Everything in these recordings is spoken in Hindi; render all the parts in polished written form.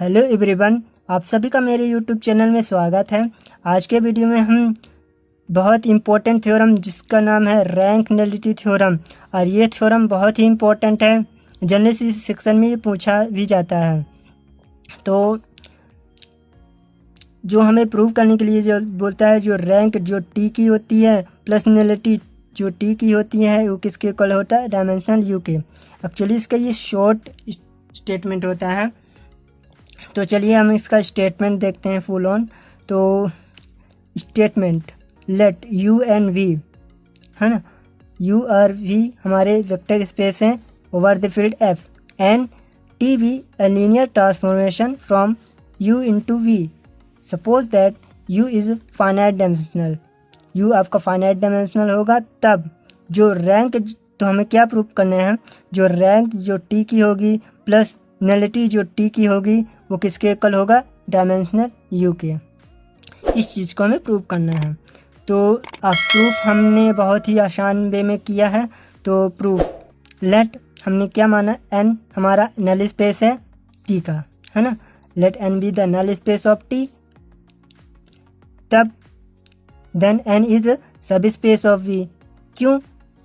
हेलो एवरीवन, आप सभी का मेरे यूट्यूब चैनल में स्वागत है। आज के वीडियो में हम बहुत इम्पोर्टेंट थ्योरम जिसका नाम है रैंक नलिटी थ्योरम, और ये थ्योरम बहुत ही इम्पोर्टेंट है, जनरल सेक्शन में पूछा भी जाता है। तो जो हमें प्रूव करने के लिए जो बोलता है, जो रैंक जो टी की होती है प्लस नलिटी जो टी की होती है वो किसके इक्वल होता है, डायमेंशनल यू के। एक्चुअली इसका ये शॉर्ट स्टेटमेंट होता है। तो चलिए हम इसका स्टेटमेंट देखते हैं फुल ऑन। तो statement let U and V है ना, यू और वी हमारे वेक्टर स्पेस हैं over the field F, and T V a linear transformation from U into V. Suppose that U is finite dimensional, U आपका फाइनाइट डायमेंशनल होगा, तब जो रैंक, तो हमें क्या प्रूव करना है, जो रैंक जो टी की होगी प्लस नलिटी जो टी की होगी वो किसके इक्वल होगा, डायमेंशनल यू के। इस चीज़ को हमें प्रूव करना है। तो अब प्रूफ हमने बहुत ही आसान वे में किया है। तो प्रूफ लेट हमने क्या माना, एन हमारा नल स्पेस है टी का, है ना। Let N be the null space of T, तब then N is sub space of V. क्यों?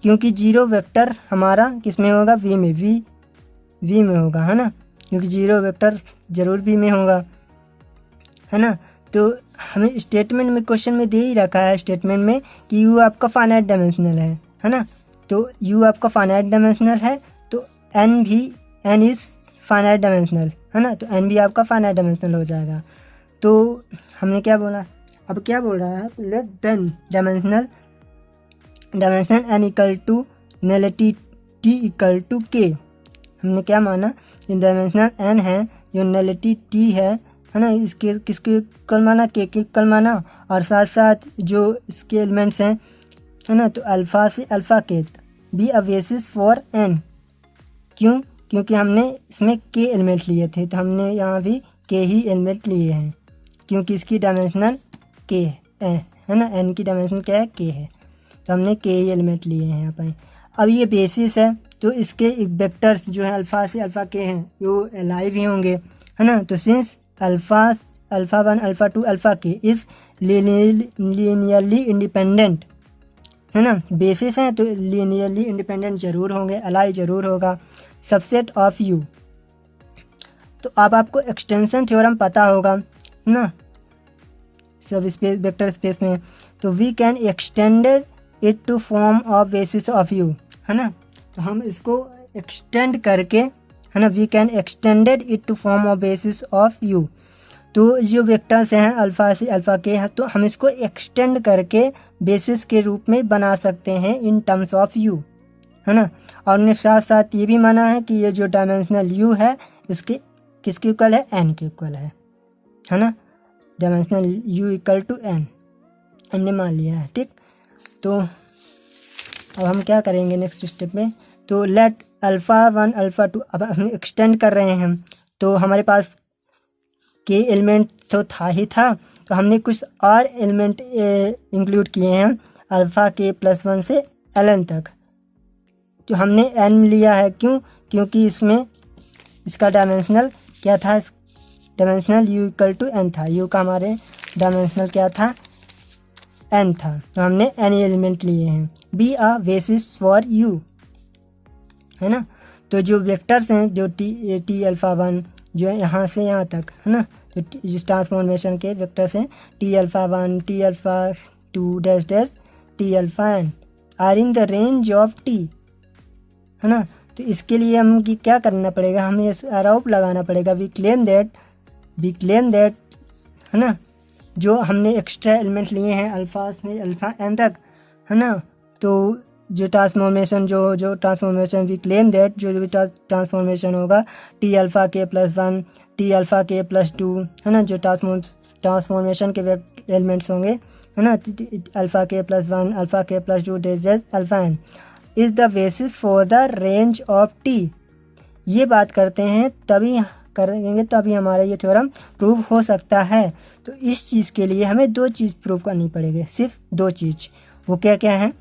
क्योंकि जीरो वेक्टर हमारा किस में होगा, वी में, वी में होगा, है ना, क्योंकि जीरो वेक्टर जरूर वी में होगा, है ना। तो हमें स्टेटमेंट में, क्वेश्चन में दे ही रखा है स्टेटमेंट में कि यू आपका फाइनाइट डायमेंशनल है ना। तो यू आपका फाइनाइट डायमेंशनल है, तो एन भी, एन इज फाइनाइट डायमेंशनल, है ना। तो एन भी आपका फाइनाइट डायमेंशनल हो जाएगा। तो हमने क्या बोला, अब क्या बोल रहा है, let then dimensional N equal to nullity T equal to K. हमने क्या माना, डायमेंशनल एन है, जो नलिटी टी है ना, इसके किसके इक्वल माना, के इक्वल माना, और साथ साथ जो इसके एलिमेंट्स हैं, है ना, तो अल्फ़ा से alpha K be a basis for N. क्यों? क्योंकि हमने इसमें के एलिमेंट लिए थे, तो हमने यहाँ भी के ही एलिमेंट लिए हैं, क्योंकि इसकी डायमेंशनल के है ना, एन की डायमेंशन क्या है, के है, तो हमने के ही एलिमेंट लिए हैं यहाँ पर। अब ये बेसिस है, तो इसके वेक्टर्स जो है अल्फ़ा से अल्फ़ा के हैं वो लाइव ही होंगे, है ना। तो since alpha one alpha two alpha के इज़ लीनियरली इंडिपेंडेंट, है ना, बेसिस हैं तो लीनियरली इंडिपेंडेंट जरूर होंगे, अलाई जरूर होगा, सबसेट ऑफ यू। तो अब आपको एक्सटेंशन थ्योरम पता होगा ना, सब स्पेस वेक्टर स्पेस में, तो we can extended it to form of basis of U, है ना। तो हम इसको एक्सटेंड करके, है ना, we can extended it to form of basis of U. तो जो वेक्टर्स हैं अल्फ़ा से अल्फ़ा के, तो हम इसको एक्सटेंड करके बेसिस के रूप में बना सकते हैं इन टर्म्स ऑफ यू, है ना। और उन्हें साथ साथ ये भी माना है कि ये जो डायमेंशनल यू है उसके किसके इक्वल है, एन के इक्वल है ना। Dimensional U equal to N हमने मान लिया है, ठीक। तो अब हम क्या करेंगे नेक्स्ट स्टेप में, तो late alpha one alpha two, अब हम एक्सटेंड कर रहे हैं, तो हमारे पास के एलिमेंट तो था ही था, तो हमने कुछ और एलिमेंट इंक्लूड किए हैं अल्फ़ा के प्लस वन से एन तक। तो हमने एन लिया है, क्यों? क्योंकि इसमें इसका डायमेंशनल क्या था, dimensional U equal to N था, यू का हमारे डायमेंशनल क्या था, एन था, तो हमने एन एलिमेंट लिए हैं। B a basis for you, है ना। तो जो वेक्टर्स हैं, जो टी अल्फ़ा वन जो है यहाँ से यहाँ तक, है ना, तो इस ट्रांसफॉर्मेशन के वेक्टर्स हैं T alpha one, T alpha two dash dash T alpha N are in the range of T, है ना। तो इसके लिए हम क्या करना पड़ेगा, हमें आरोप लगाना पड़ेगा, वी क्लेम दैट, है ना, जो हमने एक्स्ट्रा एलिमेंट लिए हैं अल्फ़ा से अल्फ़ा एन तक, है ना। तो जो ट्रांसफॉर्मेशन जो ट्रांसफॉर्मेशन वी क्लेम दैट, जो भी ट्रांसफॉर्मेशन होगा T alpha K plus one, T alpha K plus to, है ना, जो ट्रांसफॉर्मेशन के एलिमेंट्स होंगे, है ना, alpha K plus one, alpha K plus two dash alpha N is the basis for the range of T. ये बात करते हैं, तभी करेंगे तभी हमारा ये थ्योरम प्रूव हो सकता है। तो इस चीज़ के लिए हमें दो चीज़ प्रूव करनी पड़ेगी, सिर्फ दो चीज़। वो क्या क्या है,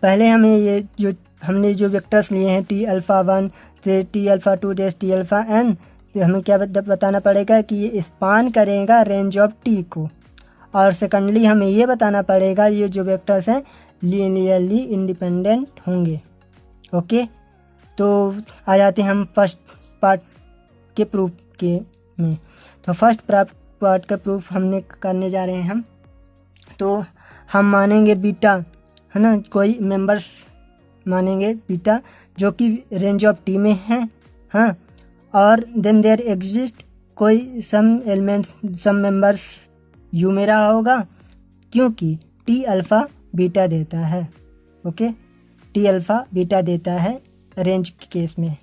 पहले हमें ये जो हमने जो वेक्टर्स लिए हैं टी अल्फ़ा वन से T alpha two dash T alpha N, तो हमें क्या बताना पड़ेगा कि ये स्पान करेगा रेंज ऑफ टी को। और सेकंडली हमें ये बताना पड़ेगा ये जो वेक्टर्स हैं लीनियरली इंडिपेंडेंट होंगे। ओके, तो आ जाते हैं हम फर्स्ट पार्ट के प्रूफ के में। तो फर्स्ट पार्ट का प्रूफ हमने करने जा रहे हैं हम। तो हम मानेंगे बीटा, है ना, कोई मेंबर्स मानेंगे बीटा जो कि रेंज ऑफ टी में है, हाँ, और देन देयर एग्जिस्ट कोई some elements some members U में रहा होगा क्योंकि टी अल्फ़ा बीटा देता है। ओके, टी अल्फ़ा बीटा देता है रेंज के केस में,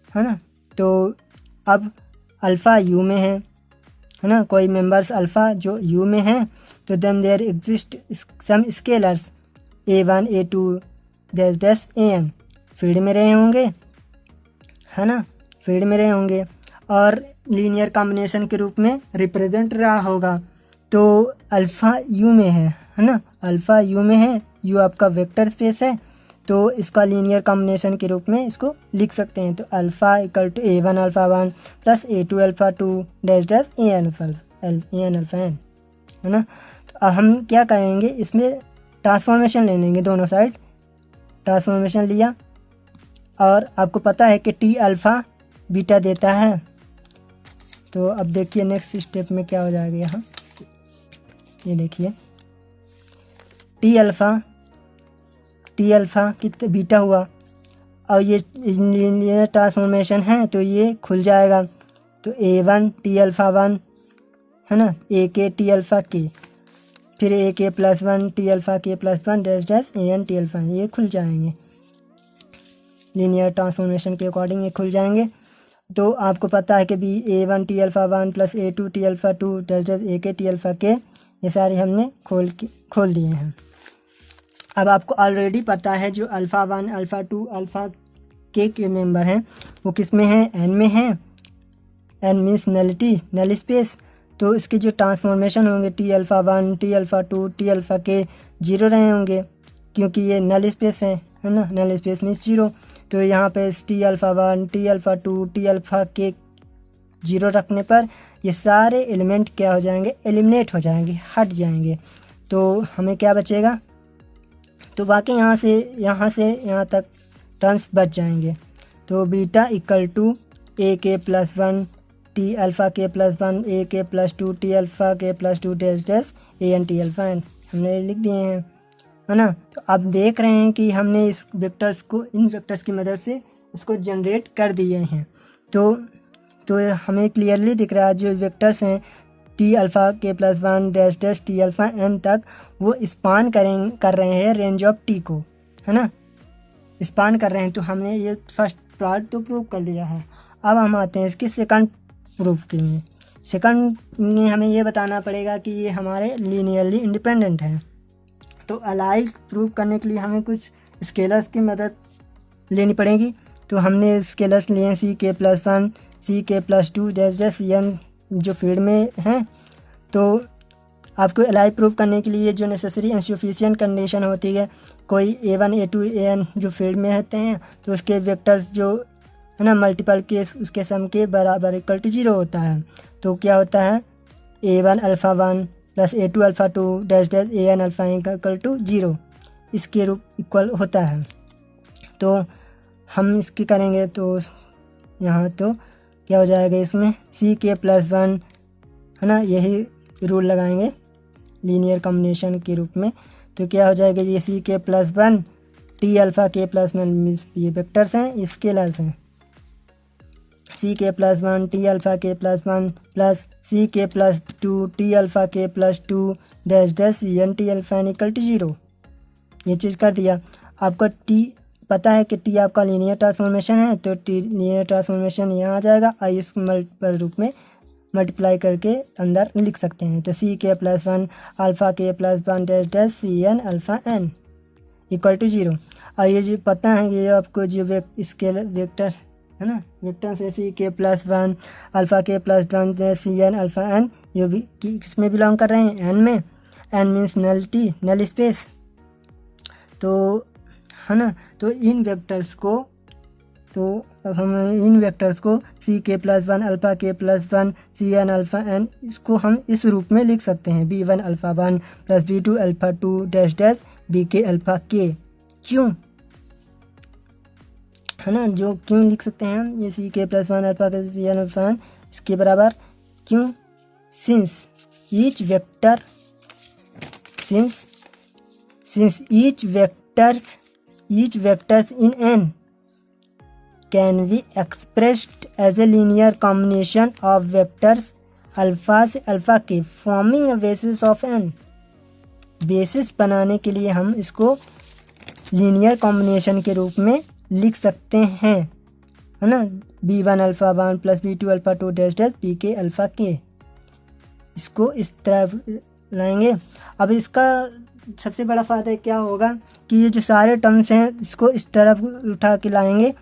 है ना। तो अब अल्फ़ा यू में है ना, कोई मेंबर्स अल्फ़ा जो यू में है, तो then there exist some scalars A1 A2 dash AN field में रहे होंगे, है ना, फील्ड में रहे होंगे और लीनियर कॉम्बिनेशन के रूप में रिप्रेजेंट रहा होगा। तो अल्फ़ा यू में है ना, अल्फ़ा यू में है, यू आपका वेक्टर स्पेस है, तो इसका लीनियर कॉम्बिनेशन के रूप में इसको लिख सकते हैं। तो alpha equal to A1 alpha 1 plus A2 alpha 2 dash dash AN alpha N, है ना। तो अब हम क्या करेंगे, इसमें ट्रांसफॉर्मेशन ले लेंगे, दोनों साइड ट्रांसफॉर्मेशन लिया और आपको पता है कि टी अल्फ़ा बीटा देता है। तो अब देखिए नेक्स्ट स्टेप में क्या हो जाएगा यहाँ, ये देखिए टी अल्फ़ा कितना बीटा हुआ और ये लीनियर ट्रांसफॉर्मेशन है तो ये खुल जाएगा। तो A1 टी अल्फ़ा 1, है ना, ए के टी अल्फ़ा के, फिर ए K plus 1 T alpha K plus 1 dash dash AN T alpha, ये खुल जाएंगे लीनियर ट्रांसफॉर्मेशन के अकॉर्डिंग, ये खुल जाएंगे। तो आपको पता है कि भी A1 T alpha 1 plus A2 T alpha 2 dash dash A K T alpha के, ये सारे हमने खोल दिए हैं। अब आपको ऑलरेडी पता है जो alpha 1 alpha 2 alpha K member हैं वो किस में हैं, एन में हैं। N means null space. तो इसके जो ट्रांसफॉर्मेशन होंगे T alpha 1 T alpha 2 T alpha K 0 रहे होंगे क्योंकि ये नल स्पेस है ना, नल स्पेस मीन्स 0। तो यहाँ पे T alpha 1 T alpha 2 T alpha K 0 रखने पर ये सारे एलिमेंट क्या हो जाएंगे, एलिमिनेट हो जाएंगे, हट जाएंगे। तो हमें क्या बचेगा, तो बाकी यहाँ से यहाँ तक टर्म्स बच जाएंगे। तो beta equal to A K plus 1 T alpha K plus 1 A K plus 2 T alpha K plus 2 dash dash AN T alpha N, हमने लिख दिए हैं, है ना। तो आप देख रहे हैं कि हमने इस वेक्टर्स को इन वेक्टर्स की मदद से इसको जनरेट कर दिए हैं। तो हमें क्लियरली दिख रहा है जो वेक्टर्स हैं T alpha K plus 1 dash dash T alpha N तक वो स्पान कर रहे हैं रेंज ऑफ टी को, है ना, स्पान कर रहे हैं। तो हमने ये फर्स्ट पार्ट तो प्रूव कर लिया है। अब हम आते हैं इसके सेकंड प्रूफ के लिए। सेकंड में हमें ये बताना पड़ेगा कि ये हमारे लीनियरली इंडिपेंडेंट है। तो अलाइक प्रूव करने के लिए हमें कुछ स्केलर्स की मदद लेनी पड़ेगी। तो हमने स्केलर्स लिए सी के प्लस 1 सी K plus 2 dash dash CN जो फील्ड में हैं। तो आपको अलाइक प्रूव करने के लिए जो नेसेसरी इंसफिशिएंट कंडीशन होती है, कोई A1 A2 AN जो फील्ड में होते हैं तो उसके वेक्टर्स जो है ना मल्टीपल के उसके सम के बराबर इक्वल टू 0 होता है। तो क्या होता है, A1 alpha 1 plus A2 alpha 2 dash dash AN alpha equal to 0 इसके रूप इक्वल होता है। तो हम इसकी करेंगे तो यहाँ तो क्या हो जाएगा, इसमें सी के प्लस 1, है ना, यही रूल लगाएंगे लीनियर कॉम्बिनेशन के रूप में। तो क्या हो जाएगा, ये C K plus 1 T alpha K plus 1 ये वेक्टर्स हैं, स्केलर्स हैं। C K plus 1 T alpha K plus 1 plus C K plus 2 T alpha K plus 2 dash dash CN T alpha equal to 0, ये चीज़ कर दिया। आपका टी पता है कि टी आपका लीनियर ट्रांसफॉर्मेशन है, तो टी लीनियर ट्रांसफॉर्मेशन यहाँ आ जाएगा और इस मल्टीपल रूप में मल्टीप्लाई करके अंदर लिख सकते हैं। तो C K plus 1 alpha K plus 1 dash dash CN alpha N equal to 0। और ये जो पता है ये आपको जो स्केलर वेक्टर्स है ना, वेक्टर्स है सी K plus 1 alpha K plus 1 dash CN alpha N, ये भी किस में बिलोंग कर रहे हैं, N में। N means null space. तो है ना, तो इन वेक्टर्स को तो अब हम इन वेक्टर्स को CK+1 alpha K+1 CN alpha N इसको हम इस रूप में लिख सकते हैं B1 alpha 1 plus B2 alpha 2 dash dash BK alpha K। क्यों, है ना, जो क्यों लिख सकते हैं हम ये CK+1 अल्फ़ा के CN अल्फ़ा N इसके बराबर। क्यों, since each vectors in N can be expressed as a linear combination of vectors alpha से अल्फ़ा के forming a basis of N। Basis बनाने के लिए हम इसको लीनियर कॉम्बिनेशन के रूप में लिख सकते हैं, है ना, B1 alpha 1 plus B2 alpha 2 dash dash BK alpha K। इसको इस तरह लाएंगे। अब इसका सबसे बड़ा फ़ायदा क्या होगा कि ये जो सारे टर्म्स हैं इसको इस तरफ उठा के लाएंगे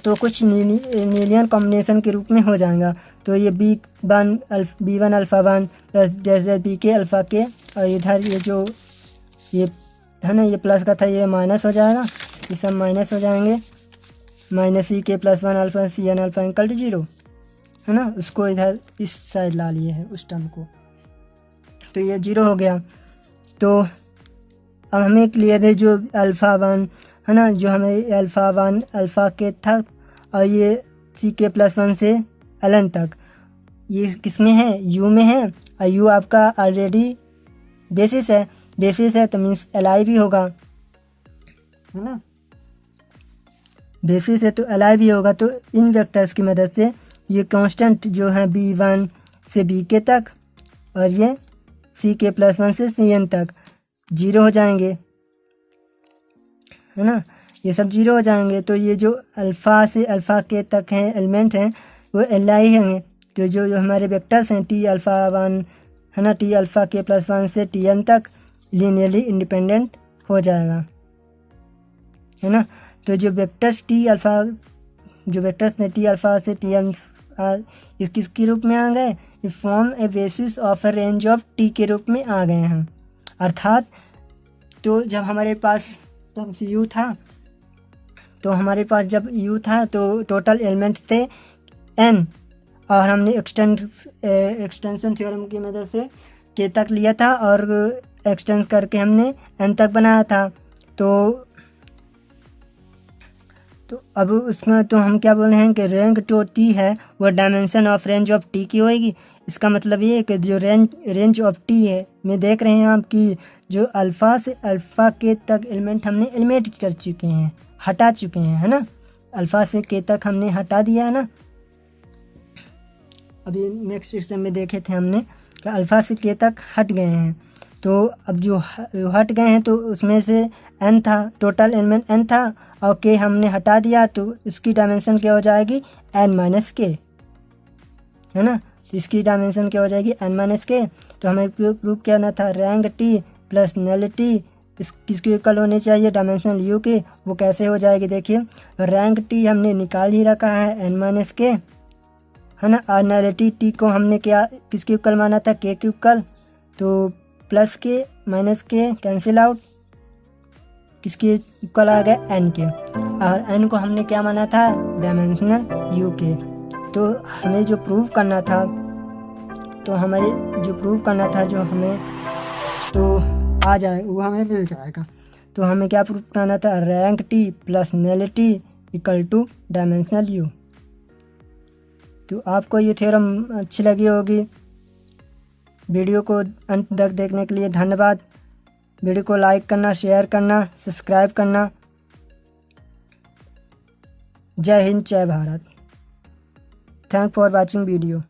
तो कुछ लीनियर कॉम्बिनेशन के रूप में हो जाएगा। तो ये B1 alpha 1 plus dash dash BK alpha K, और इधर ये जो ये है ना ये प्लस का था ये माइनस हो जाएगा, ये सब माइनस हो जाएंगे, minus CK+1 alpha CN alpha equal to 0, है ना, उसको इधर इस साइड ला लिए हैं उस टर्म को, तो ये 0 हो गया। तो अब हमें क्लियर है जो अल्फ़ा 1 है ना, जो हमें अल्फ़ा 1 अल्फ़ा के था और ये CK+1 से LN तक ये किस में है, U में है, और U आपका ऑलरेडी बेसिस है तो मीन्स LI भी होगा, है ना, बेसिस है तो LI भी होगा। तो इन वेक्टर्स की मदद से ये कांस्टेंट जो है B1 से BK तक और ये CK+1 से CN तक 0 हो जाएंगे, है ना, ये सब 0 हो जाएंगे। तो ये जो अल्फ़ा से अल्फ़ा के तक हैं एलिमेंट हैं वो LI होंगे। तो जो हमारे वेक्टर्स हैं T अल्फ़ा 1 है ना, T अल्फ़ा K+1 से TN तक लीनियरली इंडिपेंडेंट हो जाएगा, है ना। तो जो वेक्टर्स हैं T अल्फ़ा से TN इस किसके रूप में आ गए, ये form A basis of a range of T के रूप में आ गए हैं। अर्थात तो जब हमारे पास जब U था तो टोटल एलिमेंट थे N, और हमने एक्सटेंशन थ्योरम की मदद से K तक लिया था और एक्सटेंस करके हमने N तक बनाया था। तो अब उसमें तो हम क्या बोल रहे हैं कि रैंक जो T है वो dimension of range of T की होएगी। इसका मतलब ये है कि जो रेंज ऑफ T है में देख रहे हैं आप कि जो अल्फ़ा से अल्फ़ा के तक एलिमेंट हमने एलिमिनेट कर चुके हैं, हटा चुके हैं, है ना, अल्फ़ा से के तक हमने हटा दिया है ना। अभी नेक्स्ट सेक्शन में देखे थे हमने कि अल्फ़ा से के तक हट गए हैं। तो अब जो हट गए हैं तो उसमें से N था, टोटल एलिमेंट N था और K हमने हटा दिया तो इसकी डायमेंशन क्या हो जाएगी N-K, है ना। तो इसकी डायमेंशन क्या हो जाएगी N-K। तो हमें प्रूव करना था रैंक T प्लस नलिटी इस किसकी इक्वल होनी चाहिए डायमेंशनल U के। वो कैसे हो जाएगी देखिए, रैंक T हमने निकाल ही रखा है N-K, है ना, और नलिटी T को हमने क्या किसकी इक्वल माना था K की इक्वल। तो प्लस के माइनस के कैंसिल आउट, किसकी इक्वल आ गया N के, और N को हमने क्या माना था डायमेंशनल U के। तो हमें जो प्रूव करना था जो हमें तो आ जाए वो हमें मिल जाएगा। तो हमें क्या प्रूव करना था, rank T plus nullity equal two dimensional U। तो आपको ये थ्योरम अच्छी लगी होगी। वीडियो को अंत तक देखने के लिए धन्यवाद। वीडियो को लाइक करना, शेयर करना, सब्सक्राइब करना। जय हिंद, जय Bharat. Thank for watching video.